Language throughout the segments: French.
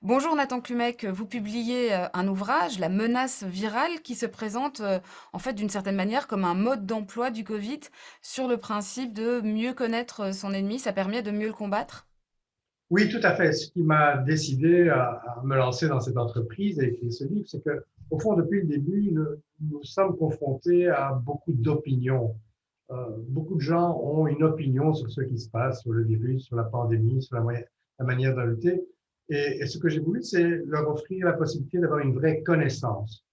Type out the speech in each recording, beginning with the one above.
Bonjour Nathan Clumec, vous publiez un ouvrage, La menace virale, qui se présente en fait d'une certaine manière comme un mode d'emploi du Covid sur le principe de mieux connaître son ennemi, ça permet de mieux le combattre. Oui, tout à fait. Ce qui m'a décidé à me lancer dans cette entreprise et écrire ce livre, c'est que, au fond, depuis le début, nous sommes confrontés à beaucoup d'opinions. Beaucoup de gens ont une opinion sur ce qui se passe, sur le virus, sur la pandémie, sur la manière de lutter. Et ce que j'ai voulu, c'est leur offrir la possibilité d'avoir une vraie connaissance.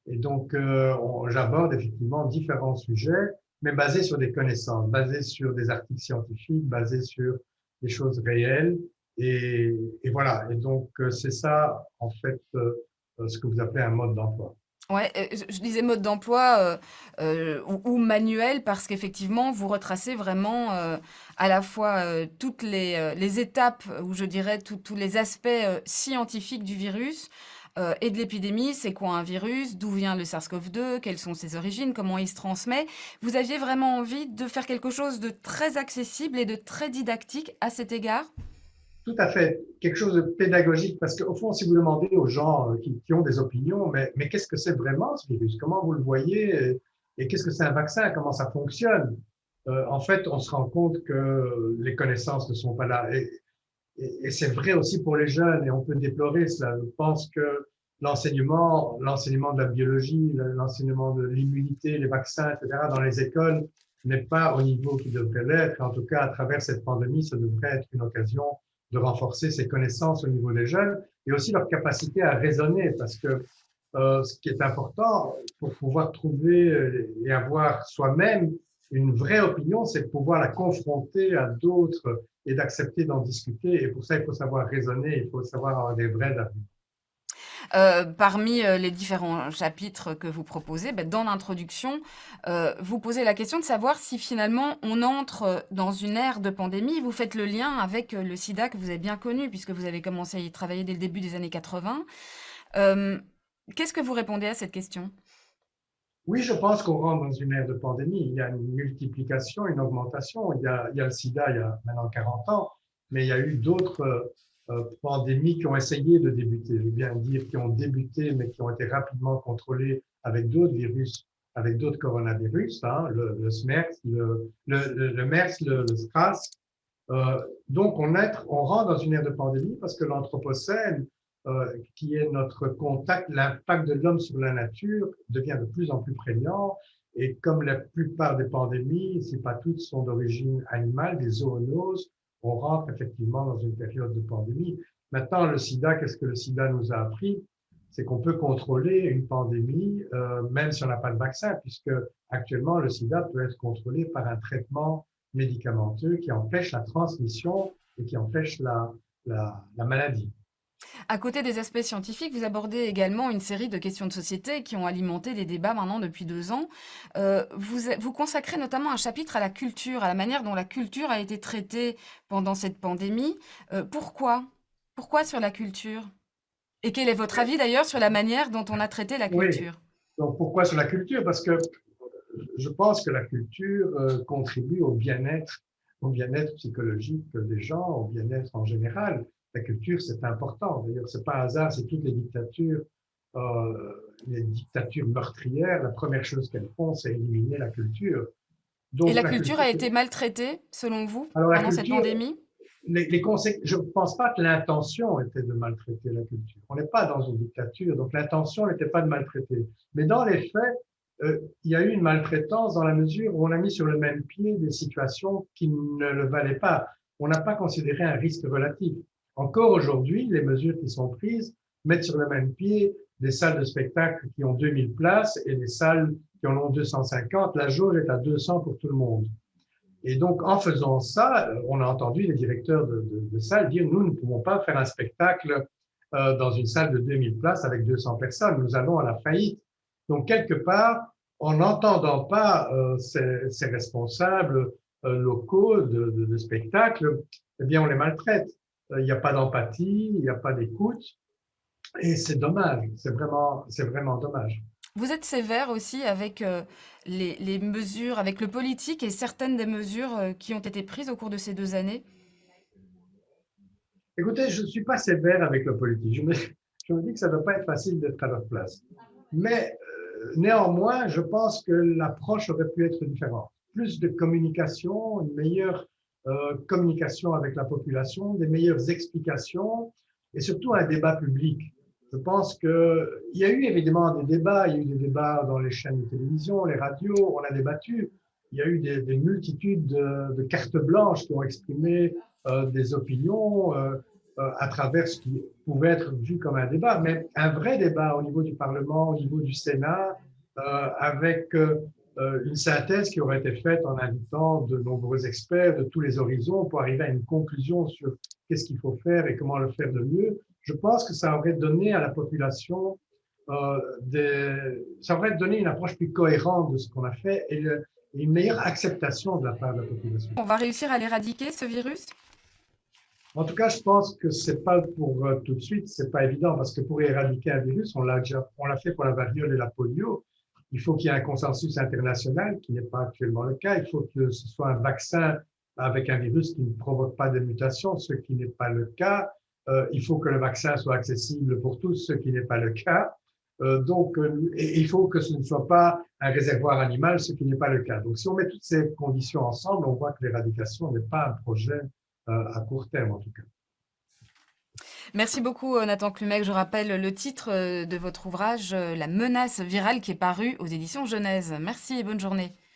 Et donc, j'aborde effectivement différents sujets, mais basés sur des connaissances, basés sur des articles scientifiques, basés sur des choses réelles. Et, et voilà. Et donc, c'est ça, en fait, ce que vous appelez un mode d'emploi. Ouais, je disais mode d'emploi ou manuel parce qu'effectivement, vous retracez vraiment à la fois toutes les étapes, ou je dirais tous les aspects scientifiques du virus et de l'épidémie. C'est quoi un virus? D'où vient le SARS-CoV-2? Quelles sont ses origines? Comment il se transmet? Vous aviez vraiment envie de faire quelque chose de très accessible et de très didactique à cet égard? Tout à fait, quelque chose de pédagogique, parce qu'au fond, si vous demandez aux gens qui ont des opinions, mais qu'est-ce que c'est vraiment ce virus? Comment vous le voyez? Et qu'est-ce que c'est un vaccin? Comment ça fonctionne? En fait, on se rend compte que les connaissances ne sont pas là. Et c'est vrai aussi pour les jeunes, et on peut déplorer cela. Je pense que l'enseignement de la biologie, l'enseignement de l'immunité, les vaccins, etc., dans les écoles n'est pas au niveau qui devrait l'être. En tout cas, à travers cette pandémie, ça devrait être une occasion de renforcer ces connaissances au niveau des jeunes et aussi leur capacité à raisonner, parce que ce qui est important pour pouvoir trouver et avoir soi-même une vraie opinion, c'est de pouvoir la confronter à d'autres et d'accepter d'en discuter. Et pour ça, il faut savoir raisonner, il faut savoir avoir des vrais avis. Parmi, les différents chapitres que vous proposez, dans l'introduction, vous posez la question de savoir si finalement on entre, dans une ère de pandémie. Vous faites le lien avec, le sida que vous avez bien connu puisque vous avez commencé à y travailler dès le début des années 80. Hem, Qu'est-ce que vous répondez à cette question? Oui, je pense qu'on rentre dans une ère de pandémie. Il y a une multiplication, une augmentation. Il y a le sida il y a maintenant 40 ans, mais il y a eu d'autres pandémies qui ont essayé de débuter. Je veux bien dire qui ont débuté, mais qui ont été rapidement contrôlées avec d'autres virus, avec d'autres coronavirus, hein, le SMERS, le MERS, le SRAS. Donc, on rentre dans une ère de pandémie parce que l'anthropocène, qui est notre contact, l'impact de l'homme sur la nature devient de plus en plus prégnant. Et comme la plupart des pandémies, si pas toutes, sont d'origine animale, des zoonoses, on rentre effectivement dans une période de pandémie. Maintenant, le sida, qu'est-ce que le sida nous a appris? C'est qu'on peut contrôler une pandémie, même si on n'a pas de vaccin, puisque actuellement, le sida peut être contrôlé par un traitement médicamenteux qui empêche la transmission et qui empêche la maladie. À côté des aspects scientifiques, vous abordez également une série de questions de société qui ont alimenté des débats maintenant depuis 2 ans. Vous consacrez notamment un chapitre à la culture, à la manière dont la culture a été traitée pendant cette pandémie. Pourquoi? Pourquoi sur la culture? Et quel est votre avis d'ailleurs sur la manière dont on a traité la Oui, culture? donc pourquoi sur la culture? Parce que je pense que la culture contribue au bien-être psychologique des gens, au bien-être en général. La culture, c'est important. D'ailleurs, c'est pas un hasard, c'est toutes les dictatures meurtrières, la première chose qu'elles font, c'est éliminer la culture. Et Donc la la culture culture, a été maltraitée, selon vous, alors la pendant cette culture, pandémie? je ne pense pas que l'intention était de maltraiter la culture. On n'est pas dans une dictature, donc l'intention n'était pas de maltraiter. Mais dans les faits, il y a eu une maltraitance dans la mesure où on a mis sur le même pied des situations qui ne le valaient pas. On n'a pas considéré un risque relatif. Encore aujourd'hui, les mesures qui sont prises mettent sur le même pied des salles de spectacle qui ont 2000 places et des salles qui en ont 250. La jauge est à 200 pour tout le monde. Et donc, en faisant ça, on a entendu les directeurs de salles dire, nous ne pouvons pas faire un spectacle dans une salle de 2000 places avec 200 personnes, nous allons à la faillite. Donc, quelque part, en n'entendant pas ces responsables locaux de spectacle, eh bien, on les maltraite. Il n'y a pas d'empathie, il n'y a pas d'écoute, et c'est dommage, c'est vraiment dommage. Vous êtes sévère aussi avec les mesures, avec le politique et certaines des mesures qui ont été prises au cours de ces 2 années? Écoutez, je ne suis pas sévère avec le politique. Je me dis que ça ne doit pas être facile d'être à leur place. Mais néanmoins, je pense que l'approche aurait pu être différente. Plus de communication, une meilleure communication avec la population, des meilleures explications et surtout un débat public. Je pense qu'il y a eu évidemment des débats, il y a eu des débats dans les chaînes de télévision, les radios, on a débattu. Il y a eu des multitudes de cartes blanches qui ont exprimé des opinions à travers ce qui pouvait être vu comme un débat, mais un vrai débat au niveau du Parlement, au niveau du Sénat, avec une synthèse qui aurait été faite en invitant de nombreux experts de tous les horizons pour arriver à une conclusion sur qu'est-ce qu'il faut faire et comment le faire de mieux. Je pense que ça aurait donné à la population ça aurait donné une approche plus cohérente de ce qu'on a fait et une meilleure acceptation de la part de la population. On va réussir à l'éradiquer, ce virus? En tout cas, je pense que c'est pas pour tout de suite, c'est pas évident parce que pour éradiquer un virus, on l'a fait pour la variole et la polio. Il faut qu'il y ait un consensus international qui n'est pas actuellement le cas. Il faut que ce soit un vaccin avec un virus qui ne provoque pas de mutations, ce qui n'est pas le cas. Il faut que le vaccin soit accessible pour tous, ce qui n'est pas le cas. Et il faut que ce ne soit pas un réservoir animal, ce qui n'est pas le cas. Donc, si on met toutes ces conditions ensemble, on voit que l'éradication n'est pas un projet à court terme en tout cas. Merci beaucoup, Nathan Clumec. Je rappelle le titre de votre ouvrage, La menace virale, qui est paru aux éditions Genèse. Merci et bonne journée.